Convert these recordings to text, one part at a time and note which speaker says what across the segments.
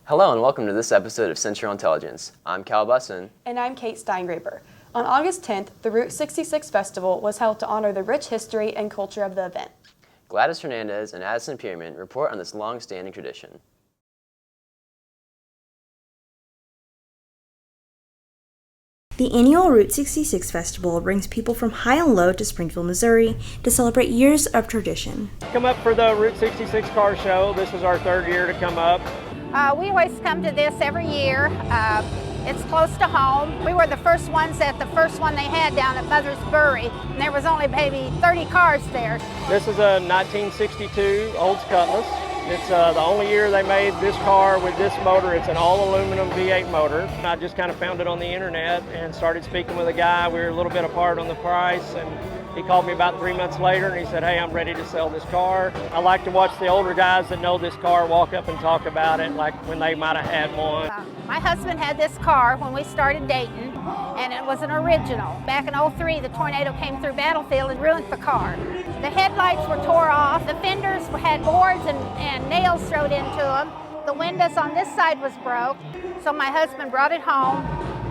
Speaker 1: Hello and welcome to this episode of Central Intelligence. I'm Cal Bussin.
Speaker 2: And I'm Kate Steingraber. On August 10th, the Route 66 Festival was held to honor the rich history and culture of the event.
Speaker 1: Gladys Hernandez and Addison Pierman report on this long-standing tradition.
Speaker 3: The annual Route 66 Festival brings people from high and low to Springfield, Missouri to celebrate years of tradition.
Speaker 4: Come up for the Route 66 car show. This is our third year to come up.
Speaker 5: We always come to this every year. It's close to home. We were the first ones at the first one they had down at Mother's Brewery, and there was only maybe 30 cars there.
Speaker 4: This is a 1962 Olds Cutlass. It's the only year they made this car with this motor. It's an all-aluminum V8 motor. I just kind of found it on the internet and started speaking with a guy. We were a little bit apart on the price, and he called me about 3 months later and he said, hey, I'm ready to sell this car. I like to watch the older guys that know this car walk up and talk about it like when they might have had one.
Speaker 5: My husband had this car when we started dating, and it was an original. Back in '03, the tornado came through Battlefield and ruined the car. The headlights were tore off, the fenders had boards and nails thrown into them. The windows on this side was broke, so my husband brought it home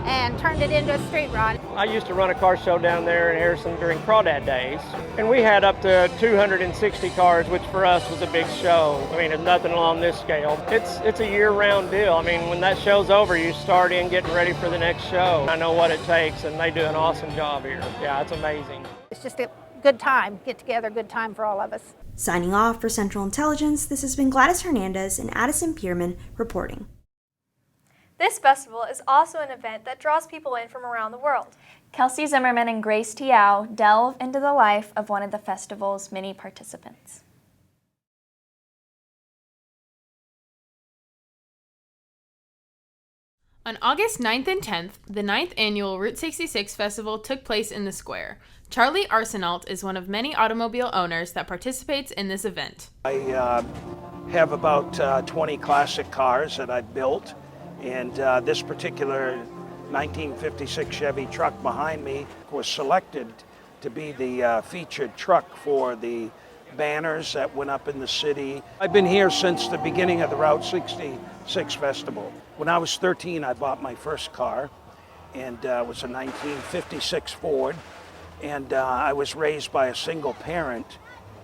Speaker 5: and turned it into a street rod.
Speaker 4: I used to run a car show down there in Harrison during Crawdad days, and we had up to 260 cars, which for us was a big show. I mean, it's nothing on this scale. It's a year-round deal. I mean, when that show's over, you start in getting ready for the next show. I know what it takes, and they do an awesome job here. Yeah, it's amazing.
Speaker 5: It's just a good time, get together, good time for all of us.
Speaker 3: Signing off for Central Intelligence, this has been Gladys Hernandez and Addison Pierman reporting.
Speaker 6: This festival is also an event that draws people in from around the world.
Speaker 7: Kelsey Zimmerman and Grace Tiao delve into the life of one of the festival's many participants.
Speaker 8: On August 9th and 10th, the 9th annual Route 66 Festival took place in the square. Charlie Arsenault is one of many automobile owners that participates in this event.
Speaker 9: I have about 20 classic cars that I've built. And this particular 1956 Chevy truck behind me was selected to be the featured truck for the banners that went up in the city. I've been here since the beginning of the Route 66 Festival. When I was 13, I bought my first car, and it was a 1956 Ford. And I was raised by a single parent,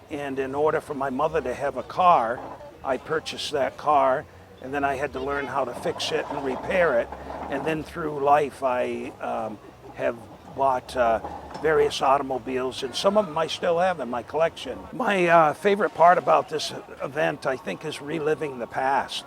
Speaker 9: and in order for my mother to have a car, I purchased that car. And then I had to learn how to fix it and repair it. And then through life, I have bought various automobiles, and some of them I still have in my collection. My favorite part about this event, I think, is reliving the past.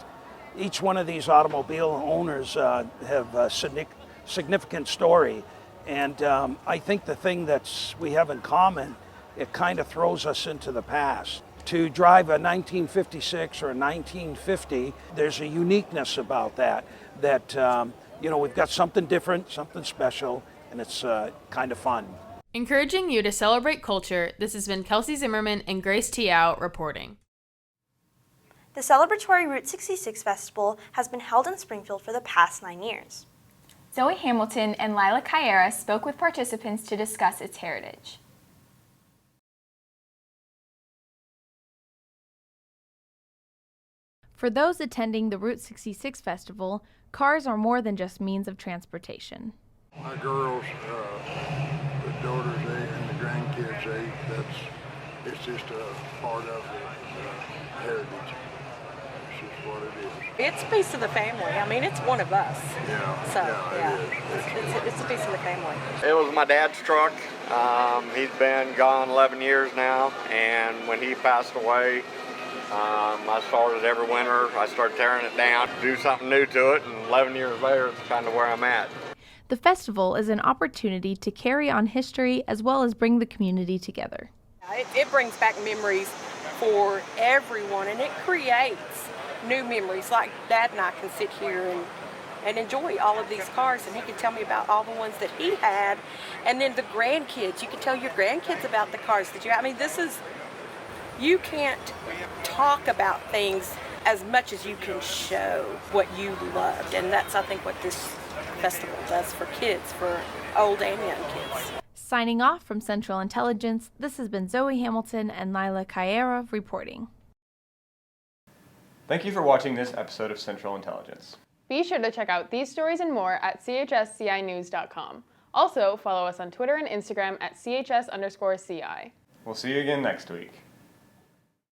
Speaker 9: Each one of these automobile owners have a significant story. And I think the thing that we have in common, it kind of throws us into the past. To drive a 1956 or a 1950, there's a uniqueness about that, we've got something different, something special, and it's kind of fun.
Speaker 8: Encouraging you to celebrate culture, this has been Kelsey Zimmerman and Grace Tiao reporting.
Speaker 3: The celebratory Route 66 Festival has been held in Springfield for the past 9 years.
Speaker 7: Zoe Hamilton and Lila Caera spoke with participants to discuss its heritage.
Speaker 10: For those attending the Route 66 Festival, cars are more than just means of transportation.
Speaker 11: My girls, the daughters, and the grandkids, it's just a part of the heritage. It's just what it is.
Speaker 12: It's a piece of the family. I mean, it's one of us.
Speaker 11: Yeah.
Speaker 12: So,
Speaker 11: yeah.
Speaker 12: It's a piece of the family.
Speaker 13: It was my dad's truck. He's been gone 11 years now, and when he passed away, I started every winter. I started tearing it down, do something new to it, and 11 years later, it's kind of where I'm at.
Speaker 10: The festival is an opportunity to carry on history as well as bring the community together.
Speaker 12: It brings back memories for everyone, and it creates new memories. Like Dad and I can sit here and enjoy all of these cars, and he can tell me about all the ones that he had, and then the grandkids. You can tell your grandkids about the cars that you have. I mean, you can't talk about things as much as you can show what you loved, and that's, I think, what this festival does for kids, for old and young kids.
Speaker 10: Signing off from Central Intelligence, this has been Zoe Hamilton and Lila Caera reporting.
Speaker 14: Thank you for watching this episode of Central Intelligence.
Speaker 8: Be sure to check out these stories and more at chscinews.com. Also, follow us on Twitter and Instagram at chs_ci.
Speaker 14: We'll see you again next week.